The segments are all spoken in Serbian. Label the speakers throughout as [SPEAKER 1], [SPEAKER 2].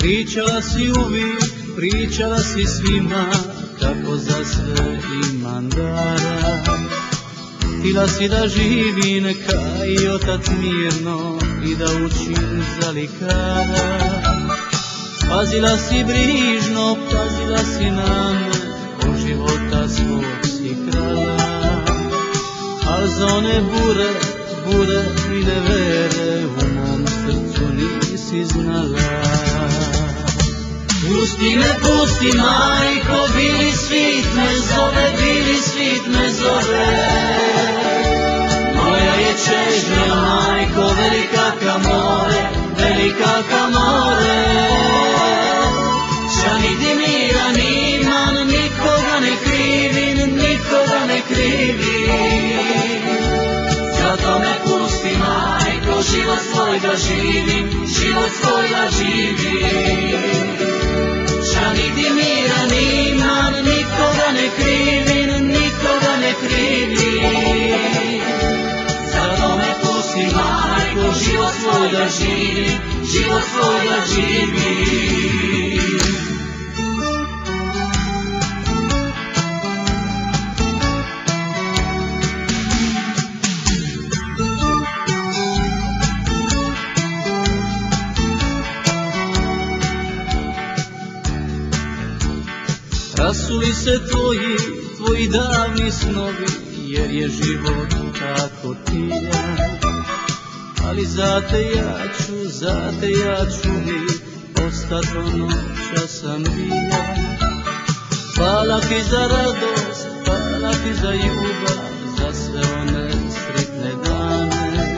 [SPEAKER 1] Pričala si uvijek, pričala si svima, kako za sve imam dara. Htila si da živim ka i otac mirno i da učim za likara. Pazila si brižno, pazila si na me, od života svog si krala. Al za one bure i nevere u mom srcu nisi znala. Pusti majko, bili svit me zove, bili svit me zove. Moja je čežnja majko, velika ka more, velika ka more. Ša nigdje mira nimam, nikoga ne krivim, nikoga ne krivim. Zato me pusti majko, život svoj da živim, život svoj da živim. Ša nigdje mira nimam, nikoga ne krivim, nikoga ne krivim. Zato me pusti majko, život svoj da živim, život svoj da živim. Rasuli se tvoji davni snovi, jer je život tako tiljan. Ali zate ja ću mi ostat ono ča sam bila. Hvala ti za radost, hvala ti za ljubav, za sve one sretne dane.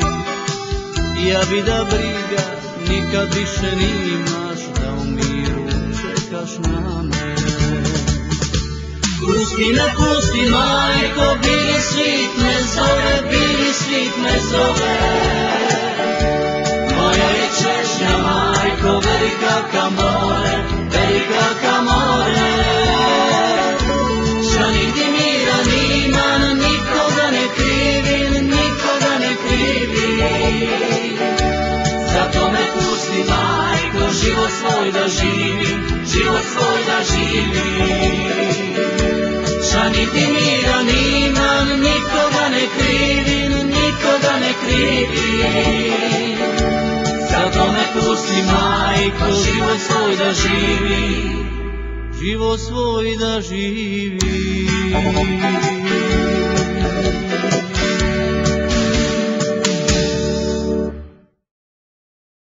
[SPEAKER 1] Ja bi da briga nikad više nimaš, da u miru čekaš na me. Pusti majko, bili svit me zove, bili svit me zove. Moja je češnja majko, velika ka more, velika ka more. Ša nigdje mira nimam, nikoga ne krivim, nikoga ne krivim. Zato me pusti majko, život svoj da živim, život svoj da živim. Ša niti mira nimam, nikoga ne krivim, nikoga ne krivim. Zato me pusti majko, život svoj da živim, život svoj da živim.